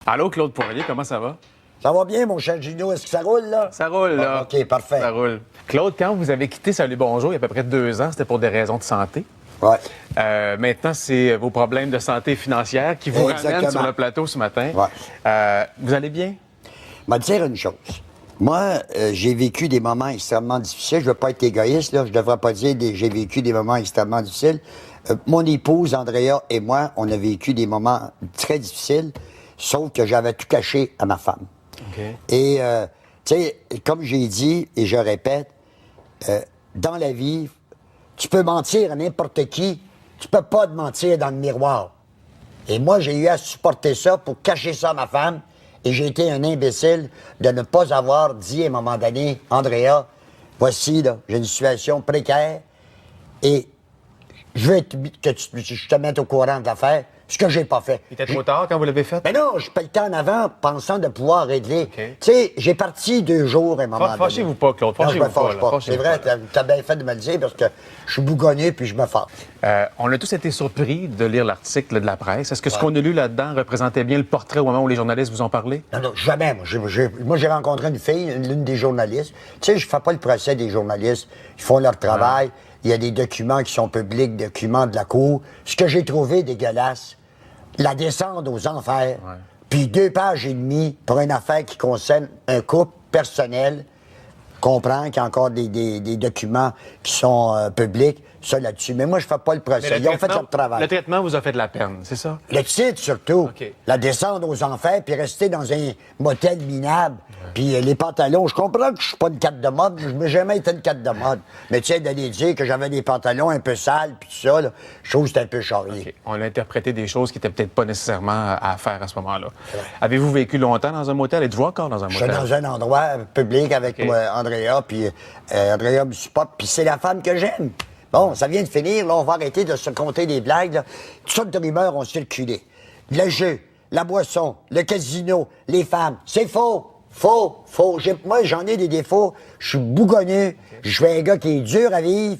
Allô, Claude Poirier, comment ça va? Ça va bien, mon cher Gino? Est-ce que ça roule, là? Ça roule, là. OK, parfait. Ça roule. Claude, quand vous avez quitté Salut Bonjour, il y a à peu près 2 ans, c'était pour des raisons de santé. Ouais. Maintenant, c'est vos problèmes de santé financière qui vous ramènent sur le plateau ce matin. Ouais. Vous allez bien? Je vais te dire une chose. Moi, j'ai vécu des moments extrêmement difficiles. Je ne veux pas être égoïste, là. Je ne devrais pas dire j'ai vécu des moments extrêmement difficiles. Mon épouse, Andrea, et moi, on a vécu des moments très difficiles, sauf que j'avais tout caché à ma femme. Okay. Et, tu sais, comme j'ai dit, et je répète, dans la vie, tu peux mentir à n'importe qui, tu peux pas te mentir dans le miroir. Et moi, j'ai eu à supporter ça pour cacher ça à ma femme, et j'ai été un imbécile de ne pas avoir dit à un moment donné, Andrea, voici, là, j'ai une situation précaire, et je veux que je te mette au courant de l'affaire, ce que j'ai pas fait. Il était trop tard quand vous l'avez fait? Mais non, je paye le temps en avant, pensant de pouvoir régler. Okay. Tu sais, j'ai parti 2 jours à un moment donné. Fâchez-vous pas, Claude. Fâchez-vous pas. C'est vrai, t'as bien fait de me le dire parce que je suis bougonné puis je me fâche. On a tous été surpris de lire l'article de la presse. Est-ce que ce qu'on a lu là-dedans représentait bien le portrait au moment où les journalistes vous ont parlé? Non, jamais. Moi, j'ai rencontré une fille, l'une des journalistes. Tu sais, je fais pas le procès des journalistes. Ils font leur travail. Il y a des documents qui sont publics, documents de la Cour. Ce que j'ai trouvé dégueulasse, la descente aux enfers, puis 2 pages et demie pour une affaire qui concerne un couple personnel, comprend qu'il y a encore des documents qui sont publics, ça là-dessus. Mais moi, je fais pas le procès. Ils ont fait leur travail. Le traitement vous a fait de la peine, c'est ça? Le titre, surtout. Okay. La descente aux enfers, puis rester dans un motel minable. Puis les pantalons, je comprends que je suis pas une carte de mode, je n'ai jamais été une carte de mode. Mais tu sais, d'aller dire que j'avais des pantalons un peu sales, puis tout ça, là, je trouve que c'était un peu charrié. Okay. On a interprété des choses qui n'étaient peut-être pas nécessairement à faire à ce moment-là. Avez-vous vécu longtemps dans un motel? Êtes-vous encore dans un motel? Je suis dans un endroit public avec Andrea, puis Andrea me supporte, puis c'est la femme que j'aime. Bon, ça vient de finir, là, on va arrêter de se compter des blagues, là. Toutes sortes de rumeurs ont circulé. Le jeu, la boisson, le casino, les femmes, c'est faux! Faux! Moi, j'en ai des défauts. Je suis bougonnu. Je suis un gars qui est dur à vivre.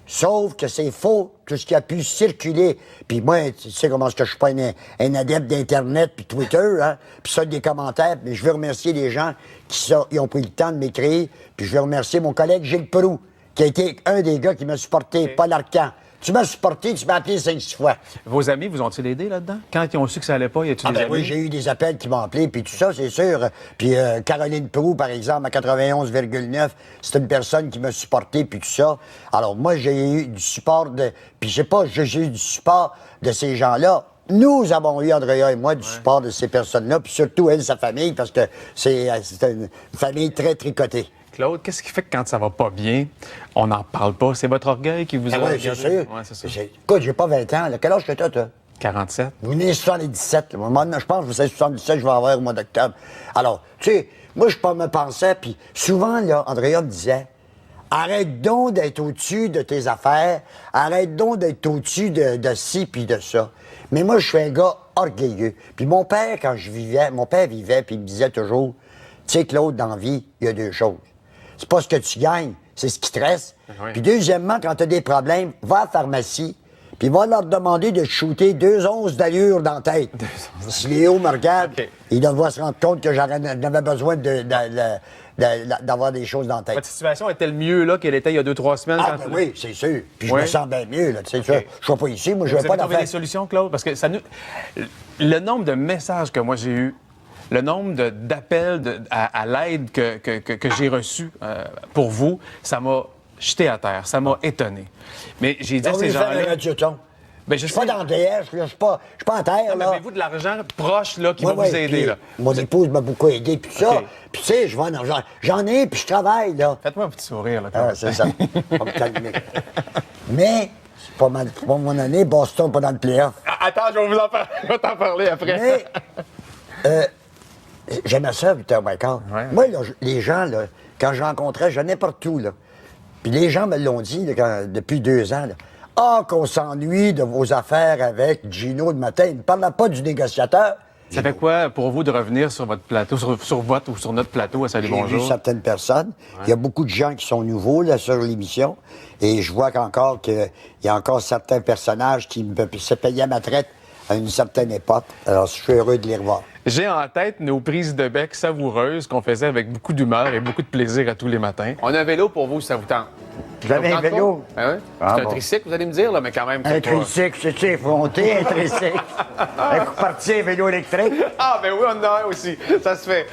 Sauf que c'est faux, tout ce qui a pu circuler. Puis moi, tu sais comment est-ce que je suis pas un adepte d'Internet puis Twitter, hein? Puis ça, des commentaires. Mais je veux remercier les gens qui ont pris le temps de m'écrire. Puis je veux remercier mon collègue Gilles Proulx, qui a été un des gars qui m'a supporté, Paul Arcand. Tu m'as supporté, tu m'as appelé 5-6 fois. Vos amis vous ont-ils aidé là-dedans? Quand ils ont su que ça allait pas, y a-t-il des amis? Oui, j'ai eu des appels qui m'ont appelé, puis tout ça, c'est sûr. Puis Caroline Proulx, par exemple, à 91,9, c'est une personne qui m'a supporté, puis tout ça. Alors moi, j'ai eu du support de... Puis je sais pas, j'ai eu du support de ces gens-là. Nous avons eu, Andrea et moi, du support de ces personnes-là, puis surtout elle, sa famille, parce que c'est une famille très tricotée. Claude, qu'est-ce qui fait que quand ça va pas bien, on n'en parle pas? C'est votre orgueil qui vous a... Oui, c'est sûr. Ouais, c'est ça. Écoute, j'ai pas 20 ans. Là. Quel âge que t'as, toi? 47. Vous venez 77. Là. Moi, je pense que vous êtes 77, je vais avoir au mois d'octobre. Alors, tu sais, moi, je me pensais, puis souvent, là, Andrea me disait, arrête donc d'être au-dessus de tes affaires, arrête donc d'être au-dessus de ci puis de ça. Mais moi, je suis un gars orgueilleux. Puis mon père, quand je vivais, mon père vivait, puis il me disait toujours, tu sais, Claude, dans la vie, il y a 2 choses. C'est pas ce que tu gagnes, c'est ce qui te reste. Oui. Puis deuxièmement, quand tu as des problèmes, va à la pharmacie, puis va leur demander de te shooter 2 onces d'allure dans la tête. Si Léo me regarde, il doit se rendre compte que j'avais besoin d'avoir des choses dans la tête. Votre situation est-elle mieux là qu'elle était il y a 2-3 semaines? Oui, c'est sûr. Puis je me sens bien mieux, là. Tu sais, ça. Je suis pas ici, moi, je vais pas trouvé des solutions, Claude? Parce que le nombre de messages que moi j'ai eus, le nombre d'appels à l'aide que j'ai reçus pour vous, ça m'a jeté à terre, ça m'a étonné. Mais j'ai dit à ces gens-là... Ben, je suis pas dans le DR, je suis pas en terre, là. Avez-vous de l'argent proche, là, qui va vous aider, là? Mon épouse m'a beaucoup aidé, puis ça. Puis tu sais, j'en ai, puis je travaille, là. Faites-moi un petit sourire, là. Ah, c'est ça. On me calmer. Mais, c'est pas mon année, Boston pas dans le playoff. Attends, je vais t'en parler après. Mais, j'aimais ça, Victor Bacard. Ouais. Moi, là, les gens, là, quand je rencontrais, je n'importe où, là. Puis les gens me l'ont dit là, depuis 2 ans, là. Ah, qu'on s'ennuie de vos affaires avec Gino le matin. Il ne parlait pas du négociateur. Ça fait quoi pour vous de revenir sur votre plateau, sur votre ou sur notre plateau à Salut Bonjour? J'ai vu certaines personnes. Il y a beaucoup de gens qui sont nouveaux là, sur l'émission. Et je vois qu'il y a encore certains personnages qui se payaient ma traite à une certaine époque. Alors, je suis heureux de les revoir. J'ai en tête nos prises de bec savoureuses qu'on faisait avec beaucoup d'humeur et beaucoup de plaisir à tous les matins. On a un vélo pour vous, si ça vous tente. Vous avez un vélo? Ah oui? Ah, C'est un bon. tricycle, vous allez me dire, là, mais quand même. Un c'est pas- tricycle, c'est-tu effronté, un tricycle? Un coup parti, un vélo électrique? Ah, ben oui, on en a un aussi. Ça se fait.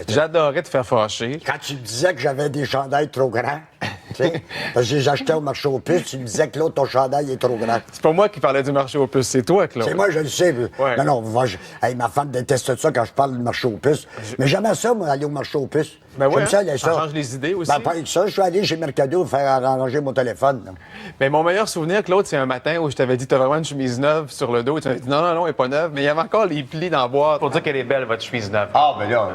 J'adorais te faire fâcher. Quand tu me disais que j'avais des chandails trop grands, tu sais, parce que je les achetais au marché aux puces, tu me disais que l'autre, ton chandail est trop grand. C'est pas moi qui parlais du marché aux puces, c'est toi, Claude. C'est moi, je le sais. Ouais. Non, moi, hey, ma femme déteste ça quand je parle du marché aux puces. Mais j'aimais ça, moi, aller au marché aux puces. Ben ouais, J'aime ça, hein? aller Ça ça. change les idées aussi. Ben, pas avec ça, je suis allé chez Mercado faire arranger mon téléphone. là. Mais mon meilleur souvenir, Claude, c'est un matin où je t'avais dit, t'as vraiment une chemise neuve sur le dos. Et tu m'as dit, non, elle n'est pas neuve, mais il y avait encore les plis dans la boîte pour dire qu'elle est belle, votre chemise neuve. Ah, ben là,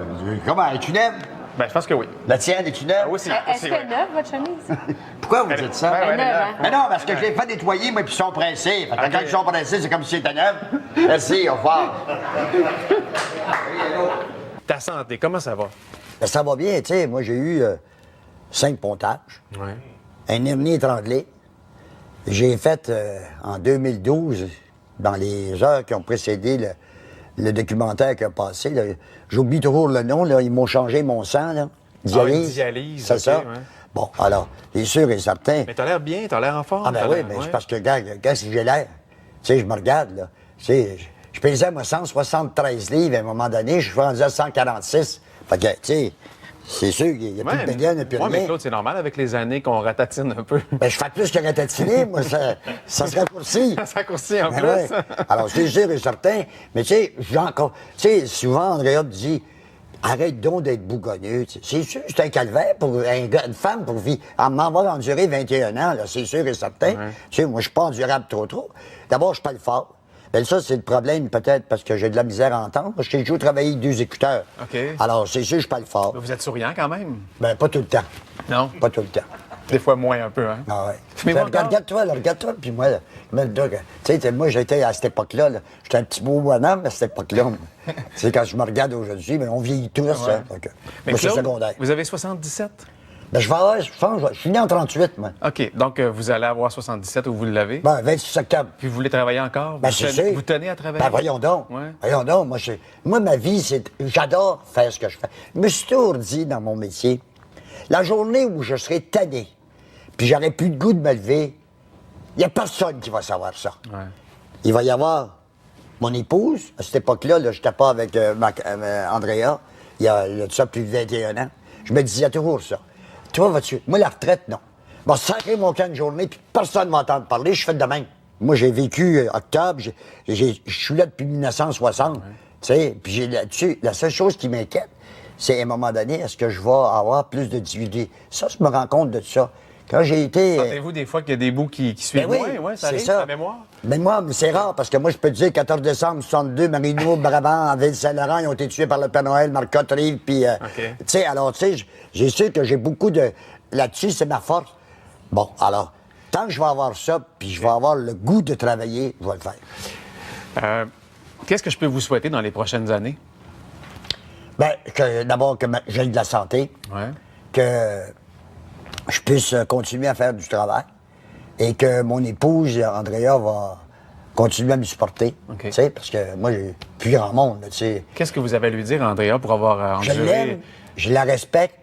comment, es-tu neuve? Ben, je pense que oui. La tienne, es-tu neuve? Ah, aussi. Est-ce aussi, qu'elle oui. est neuve, votre chemise? Pourquoi vous dites ça? Ben, ouais, Elle est elle est neuve, neuve. hein? Mais non, parce que je l'ai fait nettoyer, moi, puis ils sont pressés. Fait que Ok. quand ils sont pressés, c'est comme si c'était neuf. Merci, au revoir. Ta santé, comment ça va? Ben, ça va bien, tu sais. Moi, j'ai eu 5 pontages, Oui. un hernie étranglé. J'ai fait, en 2012, dans les heures qui ont précédé le documentaire qui a passé, là, j'oublie toujours le nom, là, ils m'ont changé mon sang, là. une dialyse, C'est ok, ça? ouais. Bon, alors, c'est sûr et certain. Mais t'as l'air bien, t'as l'air en forme. Ah ben t'as oui, l'air- mais ouais. c'est parce que, regarde, si j'ai l'air, tu sais, je me regarde, là, tu sais, je pesais, moi, 173 livres à un moment donné, je suis rendu à 146. Fait que, tu sais, c'est sûr qu'il n'y a plus de béguine, il n'y a plus ouais, mais rien. Claude, c'est normal avec les années qu'on ratatine un peu. Ben, je fais plus que ratatiner, moi, ça se raccourcit. Ça raccourcit en Ben plus. ouais. Alors, c'est sûr et certain, mais tu sais, j'ai encore, tu sais, souvent, Andrea me dit, arrête donc d'être bougonneux. Tu sais. C'est sûr, c'est un calvaire pour une femme pour vivre. Elle m'en va endurer 21 ans, là, c'est sûr et certain. Tu sais, moi, je suis pas endurable trop. D'abord, je parle fort. Ben, ça, c'est le problème, peut-être, parce que j'ai de la misère à entendre. Parce que j'ai toujours travaillé avec 2 écouteurs. OK. Alors, c'est sûr, je parle fort. Vous êtes souriant quand même? Ben, pas tout le temps. Non? Pas tout le temps. Des fois moins un peu, hein? Ah ouais. Fumez-vous encore? Regarde-toi, là, regarde-toi, puis moi, là, tu sais, moi, j'étais à cette époque-là, là, j'étais un petit beau bonhomme à cette époque-là. moi. Tu sais, quand je me regarde aujourd'hui, mais on vieillit tous, hein. Donc, Mais moi, c'est Claude, secondaire. vous avez 77? Ben, je vais avoir, je pense, je suis né en 38, moi. OK. Donc, vous allez avoir 77 ou vous l'avez? Ben, 26 octobre. Puis vous voulez travailler encore? Ben, vous, c'est tenez, sûr. vous tenez à travailler? Ben, voyons donc. Ouais. Voyons donc. Moi, ma vie, j'adore faire ce que je fais. Je me suis toujours dit dans mon métier, la journée où je serai tanné, puis j'aurai plus de goût de me lever, il n'y a personne qui va savoir ça. Ouais. Il va y avoir mon épouse. À cette époque-là, je n'étais pas avec Andrea. Il y a de ça plus de 21 ans. Je me disais toujours ça. Toi, vas-tu. Moi, la retraite, non. Je vais sacrer mon camp une journée, puis personne ne m'entend parler. Je fais de même. Moi, j'ai vécu octobre. Je suis là depuis 1960. Tu sais, puis là-dessus, la seule chose qui m'inquiète, c'est à un moment donné, est-ce que je vais avoir plus de difficultés? Ça, je me rends compte de ça. Quand j'ai été. Sentez-vous des fois qu'il y a des bouts qui suivent Ben moins? Ouais, ça c'est arrive, ça. la mémoire? Mais moi, c'est rare, parce que moi, je peux te dire, 14 décembre 62, Marino, Brabant, Ville-Saint-Laurent, ils ont été tués par le Père Noël, Marcotte, Rive, puis... OK. Tu sais, alors, tu sais, j'ai su que j'ai beaucoup de... Là-dessus, c'est ma force. Bon, alors, tant que je vais avoir ça, puis je vais avoir le goût de travailler, je vais le faire. Qu'est-ce que je peux vous souhaiter dans les prochaines années? Bien, d'abord, que j'ai de la santé, Ouais. que je puisse continuer à faire du travail et que mon épouse, Andrea, va continuer à me supporter. OK. Tu sais, parce que moi, j'ai plus grand monde, là, tu sais. Qu'est-ce que vous avez à lui dire, Andrea, pour avoir Je enduré? l'aime, je la respecte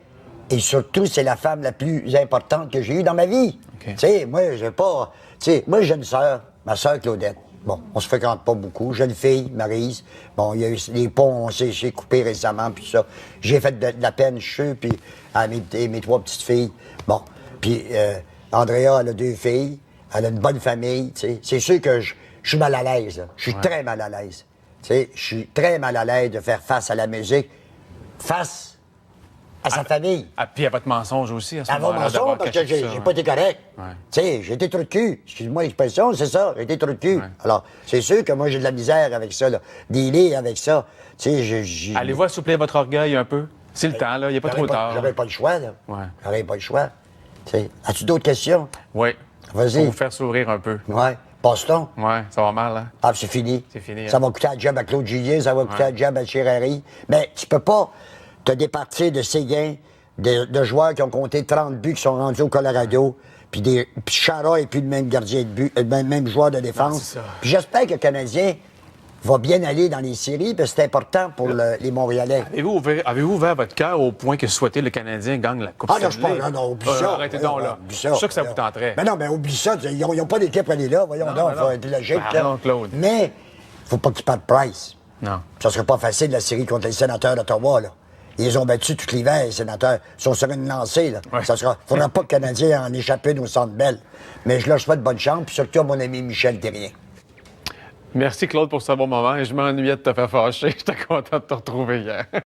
et surtout, c'est la femme la plus importante que j'ai eue dans ma vie. OK. Tu sais, moi, j'ai pas... Tu sais, moi, j'ai une sœur, ma sœur Claudette. Bon, on se fréquente pas beaucoup. Jeune fille, Maryse. Bon, il y a eu les ponts, on s'est coupés récemment, puis ça. J'ai fait de la peine, je suis, puis à mes 3 petites filles. Bon, puis Andrea, elle a 2 filles. Elle a une bonne famille, tu sais. C'est sûr que je suis mal à l'aise, là. Je suis très mal à l'aise. Tu sais, je suis très mal à l'aise de faire face à la musique, face à sa famille. Ah, puis à votre mensonge aussi, à ce À vos moment-là, d'avoir mensonges, parce caché que j'ai ça, j'ai ouais. pas été correct. Ouais. Tu sais, j'ai été trop de cul. Excuse-moi l'expression, c'est ça, j'ai été trop de cul. Alors, c'est sûr que moi, j'ai de la misère avec ça, là. Dealer avec ça. Tu sais, j'ai... Allez-vous assouplir votre orgueil un peu? C'est le temps, là. Il n'y a pas trop tard. J'aurais pas le choix, là. Ouais. J'aurais pas le choix. Tu sais, as-tu d'autres questions? Oui. Vas-y. Pour vous faire sourire un peu. Ouais. Passe-t-on? Ouais, ça va mal, hein? Ah, c'est fini. C'est fini, Ça hein. va coûter un job à Claude Julien, ça va coûter un job à Chirari. Mais tu peux pas te départir de ces gains de joueurs qui ont compté 30 buts, qui sont rendus au Colorado, Puis Chara est plus le même gardien de but, même joueur de défense. c'est ça. Puis j'espère que le Canadien va bien aller dans les séries, parce que c'est important pour les Montréalais. Avez-vous ouvert votre cœur au point que souhaitez le Canadien gagne la Coupe Ah non, je Stanley? parle, non, oublie ça. Arrêtez donc là. Oublie Je suis sûr que ça voyons. vous tenterait. Mais non, mais oublie ça. Ils n'ont pas d'équipe à aller là. Voyons donc, il faut être logique. là. Pardon, Claude. Mais il ne faut pas qu'ils perdent Price. Non. Ça serait pas facile, la série contre les sénateurs d'Ottawa, là. Ils ont battu tout l'hiver, les sénateurs. Ils sont sur une lancée, là. Ouais. Ça sera... faudra pas que le Canadien en échappe une au Centre Bell. Mais je leur souhaite bonne chance, puis surtout à mon ami Michel Terrien. Merci, Claude, pour ce bon moment. Et je m'ennuyais de te faire fâcher. J'étais content de te retrouver hier.